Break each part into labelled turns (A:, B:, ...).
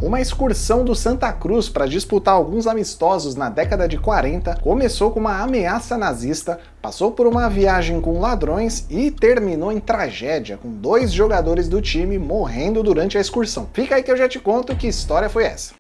A: Uma excursão do Santa Cruz para disputar alguns amistosos na década de 40 começou com uma ameaça nazista, passou por uma viagem com ladrões e terminou em tragédia, com 2 jogadores do time morrendo durante a excursão. Fica aí que eu já te conto que história foi essa.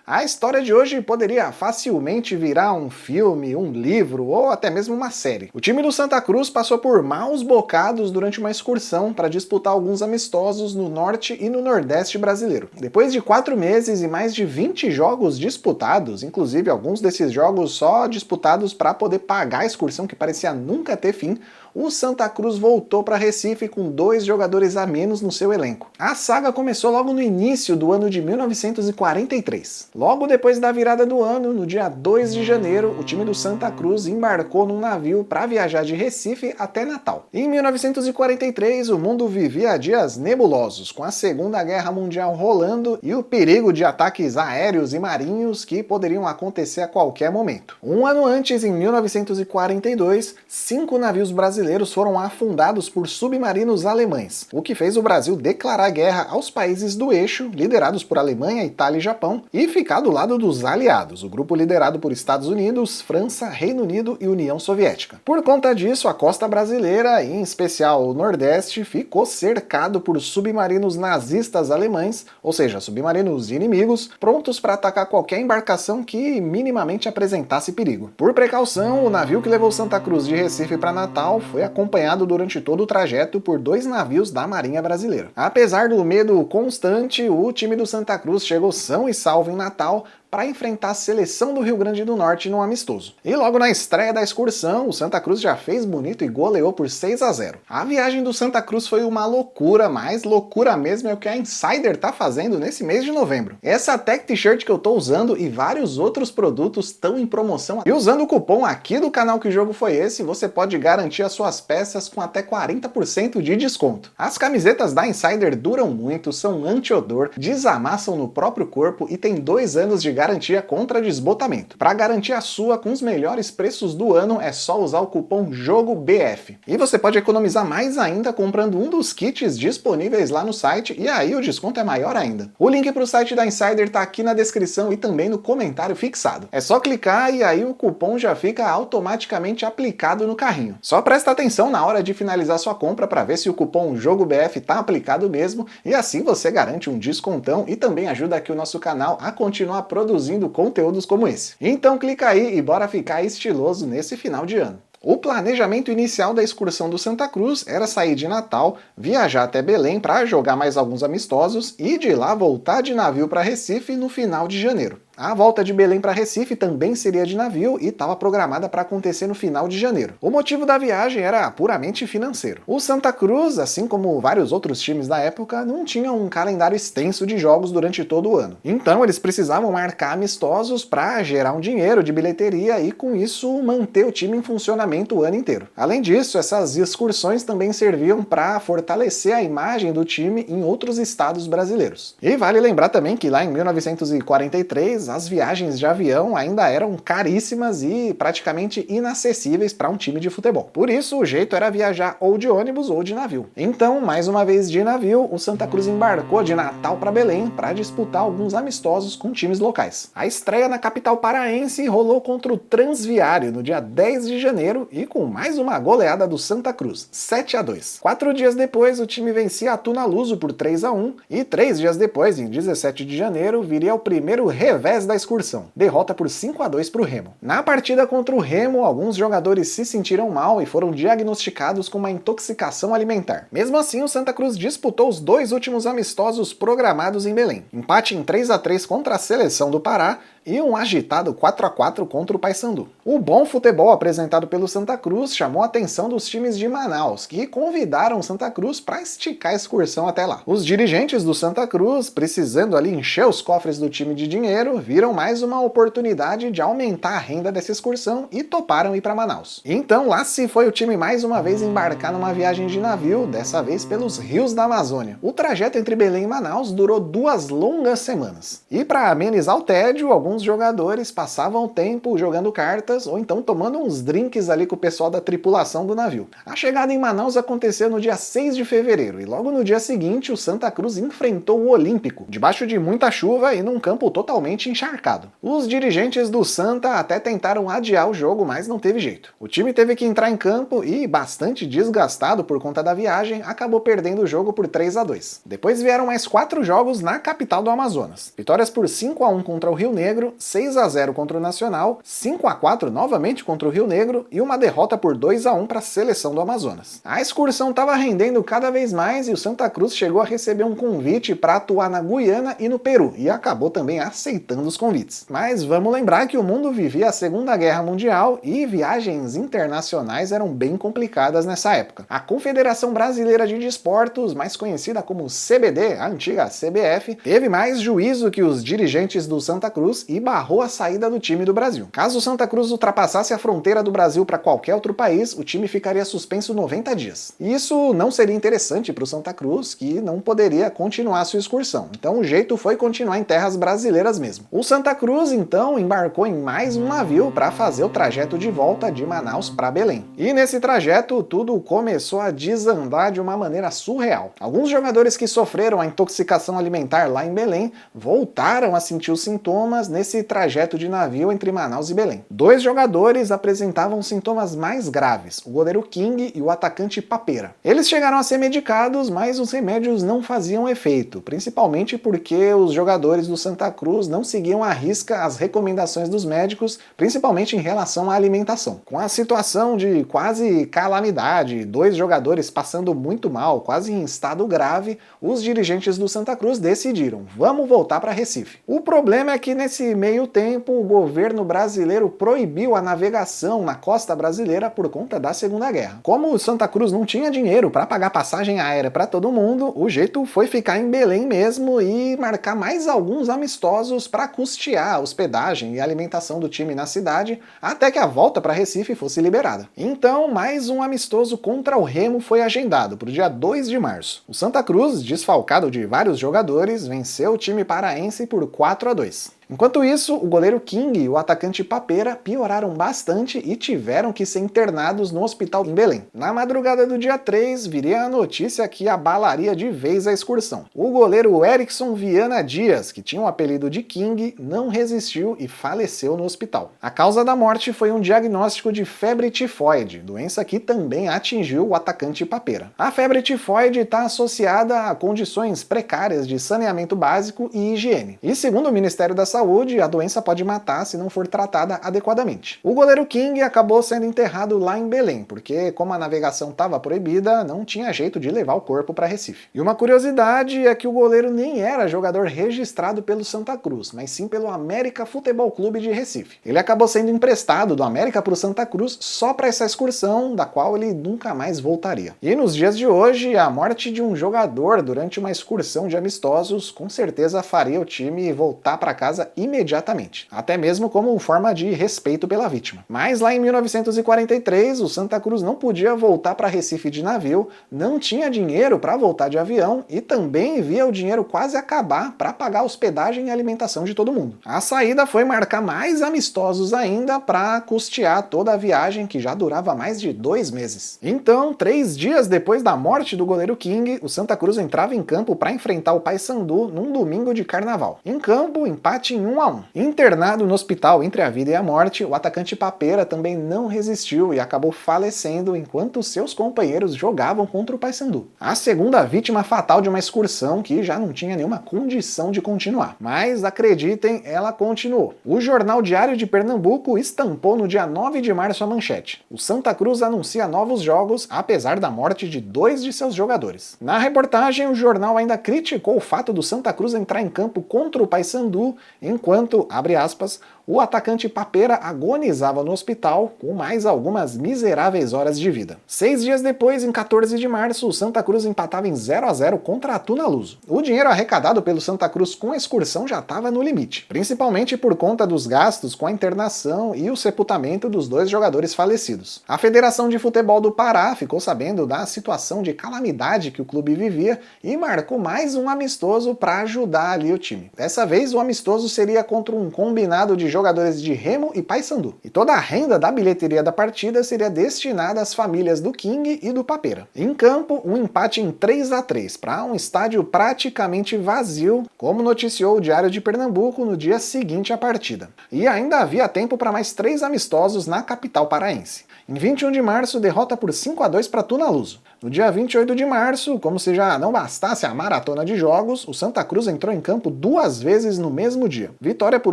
A: A história de hoje poderia facilmente virar um filme, um livro ou até mesmo uma série. O time do Santa Cruz passou por maus bocados durante uma excursão para disputar alguns amistosos no norte e no nordeste brasileiro. Depois de 4 meses e mais de 20 jogos disputados, inclusive alguns desses jogos só disputados para poder pagar a excursão que parecia nunca ter fim, o Santa Cruz voltou para Recife com 2 jogadores a menos no seu elenco. A saga começou logo no início do ano de 1943. Logo depois da virada do ano, no dia 2 de janeiro, o time do Santa Cruz embarcou num navio para viajar de Recife até Natal. Em 1943, o mundo vivia dias nebulosos, com a Segunda Guerra Mundial rolando e o perigo de ataques aéreos e marinhos que poderiam acontecer a qualquer momento. Um ano antes, em 1942, 5 navios brasileiros foram afundados por submarinos alemães, o que fez o Brasil declarar guerra aos países do eixo, liderados por Alemanha, Itália e Japão, e ficar do lado dos aliados, o grupo liderado por Estados Unidos, França, Reino Unido e União Soviética. Por conta disso, a costa brasileira, e em especial o Nordeste, ficou cercado por submarinos nazistas alemães, ou seja, submarinos inimigos, prontos para atacar qualquer embarcação que minimamente apresentasse perigo. Por precaução, o navio que levou Santa Cruz de Recife para Natal foi acompanhado durante todo o trajeto por 2 navios da Marinha Brasileira. Apesar do medo constante, o time do Santa Cruz chegou são e salvo em Natal para enfrentar a seleção do Rio Grande do Norte num amistoso. E logo na estreia da excursão, o Santa Cruz já fez bonito e goleou por 6-0. A viagem do Santa Cruz foi uma loucura, mas loucura mesmo é o que a Insider tá fazendo nesse mês de novembro. Essa tech t-shirt que eu tô usando e vários outros produtos estão em promoção. E usando o cupom aqui do canal Que Jogo Foi Esse, você pode garantir as suas peças com até 40% de desconto. As camisetas da Insider duram muito, são anti-odor, desamassam no próprio corpo e tem 2 anos de garantia contra desbotamento. Para garantir a sua com os melhores preços do ano, é só usar o cupom JOGOBF. E você pode economizar mais ainda comprando um dos kits disponíveis lá no site, e aí o desconto é maior ainda. O link para o site da Insider tá aqui na descrição e também no comentário fixado. É só clicar e aí o cupom já fica automaticamente aplicado no carrinho. Só presta atenção na hora de finalizar sua compra para ver se o cupom JOGOBF tá aplicado mesmo, e assim você garante um descontão e também ajuda aqui o nosso canal a continuar produzindo conteúdos como esse. Então clica aí e bora ficar estiloso nesse final de ano. O planejamento inicial da excursão do Santa Cruz era sair de Natal, viajar até Belém para jogar mais alguns amistosos e de lá voltar de navio para Recife no final de janeiro. A volta de Belém para Recife também seria de navio e estava programada para acontecer no final de janeiro. O motivo da viagem era puramente financeiro. O Santa Cruz, assim como vários outros times da época, não tinha um calendário extenso de jogos durante todo o ano. Então eles precisavam marcar amistosos para gerar um dinheiro de bilheteria e com isso manter o time em funcionamento o ano inteiro. Além disso, essas excursões também serviam para fortalecer a imagem do time em outros estados brasileiros. E vale lembrar também que lá em 1943 as viagens de avião ainda eram caríssimas e praticamente inacessíveis para um time de futebol. Por isso, o jeito era viajar ou de ônibus ou de navio. Então, mais uma vez de navio, o Santa Cruz embarcou de Natal para Belém para disputar alguns amistosos com times locais. A estreia na capital paraense rolou contra o Transviário no dia 10 de janeiro e com mais uma goleada do Santa Cruz, 7-2. 4 dias depois, o time vencia a Tunaluso por 3-1 e 3 dias depois, em 17 de janeiro, viria o primeiro revés da excursão, derrota por 5-2 para o Remo. Na partida contra o Remo, alguns jogadores se sentiram mal e foram diagnosticados com uma intoxicação alimentar. Mesmo assim, o Santa Cruz disputou os 2 últimos amistosos programados em Belém. Empate em 3-3 contra a seleção do Pará e um agitado 4-4 contra o Paysandu. O bom futebol apresentado pelo Santa Cruz chamou a atenção dos times de Manaus, que convidaram o Santa Cruz para esticar a excursão até lá. Os dirigentes do Santa Cruz, precisando ali encher os cofres do time de dinheiro, viram mais uma oportunidade de aumentar a renda dessa excursão e toparam ir para Manaus. Então lá se foi o time mais uma vez embarcar numa viagem de navio, dessa vez pelos rios da Amazônia. O trajeto entre Belém e Manaus durou 2 longas semanas. E para amenizar o tédio, alguns alguns jogadores passavam o tempo jogando cartas ou então tomando uns drinks ali com o pessoal da tripulação do navio. A chegada em Manaus aconteceu no dia 6 de fevereiro e logo no dia seguinte o Santa Cruz enfrentou o Olímpico, debaixo de muita chuva e num campo totalmente encharcado. Os dirigentes do Santa até tentaram adiar o jogo, mas não teve jeito. O time teve que entrar em campo e, bastante desgastado por conta da viagem, acabou perdendo o jogo por 3-2. Depois vieram mais 4 jogos na capital do Amazonas. Vitórias por 5-1 contra o Rio Negro, 6-0 contra o Nacional, 5-4 novamente contra o Rio Negro e uma derrota por 2-1 para a seleção do Amazonas. A excursão estava rendendo cada vez mais e o Santa Cruz chegou a receber um convite para atuar na Guiana e no Peru e acabou também aceitando os convites. Mas vamos lembrar que o mundo vivia a Segunda Guerra Mundial e viagens internacionais eram bem complicadas nessa época. A Confederação Brasileira de Desportos, mais conhecida como CBD, a antiga CBF, teve mais juízo que os dirigentes do Santa Cruz e barrou a saída do time do Brasil. Caso o Santa Cruz ultrapassasse a fronteira do Brasil para qualquer outro país, o time ficaria suspenso 90 dias. Isso não seria interessante para o Santa Cruz, que não poderia continuar sua excursão. Então o jeito foi continuar em terras brasileiras mesmo. O Santa Cruz, então, embarcou em mais um navio para fazer o trajeto de volta de Manaus para Belém. E nesse trajeto, tudo começou a desandar de uma maneira surreal. Alguns jogadores que sofreram a intoxicação alimentar lá em Belém voltaram a sentir os sintomas nesse trajeto de navio entre Manaus e Belém. 2 jogadores apresentavam sintomas mais graves, o goleiro King e o atacante Papeira. Eles chegaram a ser medicados, mas os remédios não faziam efeito, principalmente porque os jogadores do Santa Cruz não seguiam à risca as recomendações dos médicos, principalmente em relação à alimentação. Com a situação de quase calamidade, 2 jogadores passando muito mal, quase em estado grave, os dirigentes do Santa Cruz decidiram, vamos voltar para Recife. O problema é que nesse meio tempo o governo brasileiro proibiu a navegação na costa brasileira por conta da Segunda Guerra. Como o Santa Cruz não tinha dinheiro para pagar passagem aérea para todo mundo, o jeito foi ficar em Belém mesmo e marcar mais alguns amistosos para custear a hospedagem e alimentação do time na cidade, até que a volta para Recife fosse liberada. Então, mais um amistoso contra o Remo foi agendado para o dia 2 de março. O Santa Cruz, desfalcado de vários jogadores, venceu o time paraense por 4-2. Enquanto isso, o goleiro King e o atacante Papeira pioraram bastante e tiveram que ser internados no hospital em Belém. Na madrugada do dia 3, viria a notícia que abalaria de vez a excursão. O goleiro Erickson Viana Dias, que tinha o apelido de King, não resistiu e faleceu no hospital. A causa da morte foi um diagnóstico de febre tifoide, doença que também atingiu o atacante Papeira. A febre tifoide está associada a condições precárias de saneamento básico e higiene. E segundo o Ministério da Saúde, a doença pode matar se não for tratada adequadamente. O goleiro King acabou sendo enterrado lá em Belém, porque como a navegação estava proibida, não tinha jeito de levar o corpo para Recife. E uma curiosidade é que o goleiro nem era jogador registrado pelo Santa Cruz, mas sim pelo América Futebol Clube de Recife. Ele acabou sendo emprestado do América para o Santa Cruz só para essa excursão, da qual ele nunca mais voltaria. E nos dias de hoje, a morte de um jogador durante uma excursão de amistosos com certeza faria o time voltar para casa imediatamente, até mesmo como forma de respeito pela vítima. Mas lá em 1943, o Santa Cruz não podia voltar para Recife de navio, não tinha dinheiro para voltar de avião e também via o dinheiro quase acabar para pagar a hospedagem e alimentação de todo mundo. A saída foi marcar mais amistosos ainda para custear toda a viagem que já durava mais de 2 meses. Então, 3 dias depois da morte do goleiro King, o Santa Cruz entrava em campo para enfrentar o Paysandu num domingo de carnaval. Em campo, empate em 1-1. Internado no hospital entre a vida e a morte, o atacante Papeira também não resistiu e acabou falecendo enquanto seus companheiros jogavam contra o Paysandu. A segunda vítima fatal de uma excursão que já não tinha nenhuma condição de continuar. Mas acreditem, ela continuou. O Jornal Diário de Pernambuco estampou no dia 9 de março a manchete: o Santa Cruz anuncia novos jogos, apesar da morte de 2 de seus jogadores. Na reportagem, o jornal ainda criticou o fato do Santa Cruz entrar em campo contra o Paysandu, enquanto, abre aspas, o atacante Papeira agonizava no hospital com mais algumas miseráveis horas de vida. 6 dias depois, em 14 de março, o Santa Cruz empatava em 0-0 contra a Tunaluso. O dinheiro arrecadado pelo Santa Cruz com a excursão já estava no limite, principalmente por conta dos gastos com a internação e o sepultamento dos 2 jogadores falecidos. A Federação de Futebol do Pará ficou sabendo da situação de calamidade que o clube vivia e marcou mais um amistoso para ajudar ali o time. Dessa vez, o amistoso seria contra um combinado de jogadores de Remo e Paysandu. E toda a renda da bilheteria da partida seria destinada às famílias do King e do Papeira. Em campo, um empate em 3-3 para um estádio praticamente vazio, como noticiou o Diário de Pernambuco no dia seguinte à partida. E ainda havia tempo para mais 3 amistosos na capital paraense. Em 21 de março, derrota por 5-2 para Tunaluso. No dia 28 de março, como se já não bastasse a maratona de jogos, o Santa Cruz entrou em campo 2 vezes no mesmo dia. Vitória por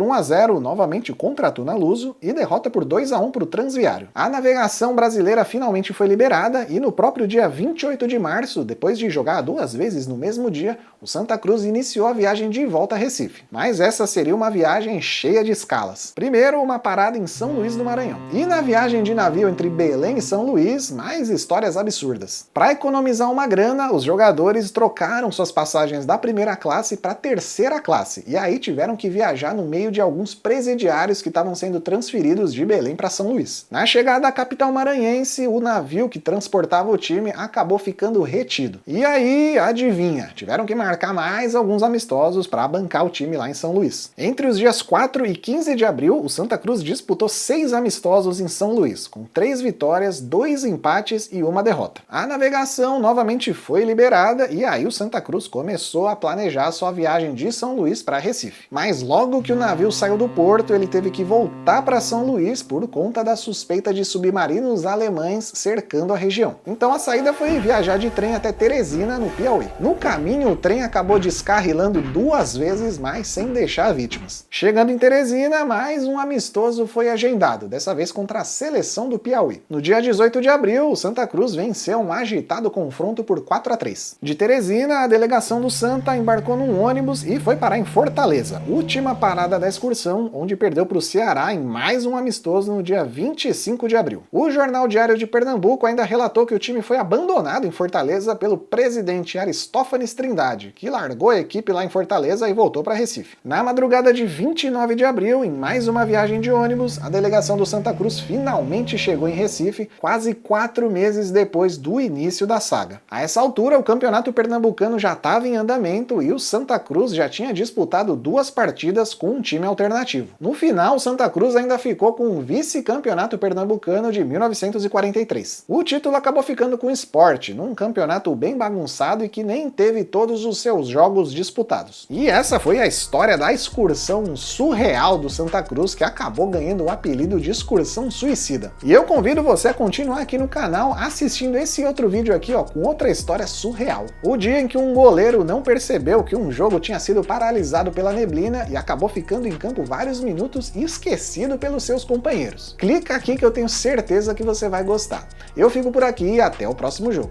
A: 1-0 novamente contra a Tunaluso e derrota por 2-1 para o Transviário. A navegação brasileira finalmente foi liberada e no próprio dia 28 de março, depois de jogar 2 vezes no mesmo dia, o Santa Cruz iniciou a viagem de volta a Recife. Mas essa seria uma viagem cheia de escalas. Primeiro, uma parada em São Luís do Maranhão. E na viagem de navio entre Belém e São Luís, mais histórias absurdas. Para economizar uma grana, os jogadores trocaram suas passagens da primeira classe para a terceira classe, e aí tiveram que viajar no meio de alguns presidiários que estavam sendo transferidos de Belém para São Luís. Na chegada à capital maranhense, o navio que transportava o time acabou ficando retido. E aí, adivinha, tiveram que marcar mais alguns amistosos para bancar o time lá em São Luís. Entre os dias 4 e 15 de abril, o Santa Cruz disputou 6 amistosos em São Luís, com 3 vitórias, 2 empates e 1 derrota. A navegação novamente foi liberada e aí o Santa Cruz começou a planejar sua viagem de São Luís para Recife. Mas logo que o navio saiu do porto, ele teve que voltar para São Luís por conta da suspeita de submarinos alemães cercando a região. Então a saída foi viajar de trem até Teresina, no Piauí. No caminho, o trem acabou descarrilando 2 vezes, mas sem deixar vítimas. Chegando em Teresina, mais um amistoso foi agendado, dessa vez contra a seleção do Piauí. No dia 18 de abril, o Santa Cruz venceu um agitado confronto por 4-3. De Teresina, a delegação do Santa embarcou num ônibus e foi parar em Fortaleza, última parada da excursão, onde perdeu para o Ceará em mais um amistoso no dia 25 de abril. O jornal Diário de Pernambuco ainda relatou que o time foi abandonado em Fortaleza pelo presidente Aristófanes Trindade, que largou a equipe lá em Fortaleza e voltou para Recife. Na madrugada de 29 de abril, em mais uma viagem de ônibus, a delegação do Santa Cruz finalmente chegou em Recife, quase 4 meses depois do início da saga. A essa altura, o campeonato pernambucano já estava em andamento e o Santa Cruz já tinha disputado 2 partidas com um time alternativo. No final, o Santa Cruz ainda ficou com o vice-campeonato pernambucano de 1943. O título acabou ficando com o Sport, num campeonato bem bagunçado e que nem teve todos os seus jogos disputados. E essa foi a história da excursão surreal do Santa Cruz, que acabou ganhando o apelido de excursão suicida. E eu convido você a continuar aqui no canal assistindo esse outro vídeo aqui, ó, com outra história surreal. O dia em que um goleiro não percebeu que um jogo tinha sido paralisado pela neblina e acabou ficando em campo vários minutos e esquecido pelos seus companheiros. Clica aqui que eu tenho certeza que você vai gostar. Eu fico por aqui e até o próximo jogo.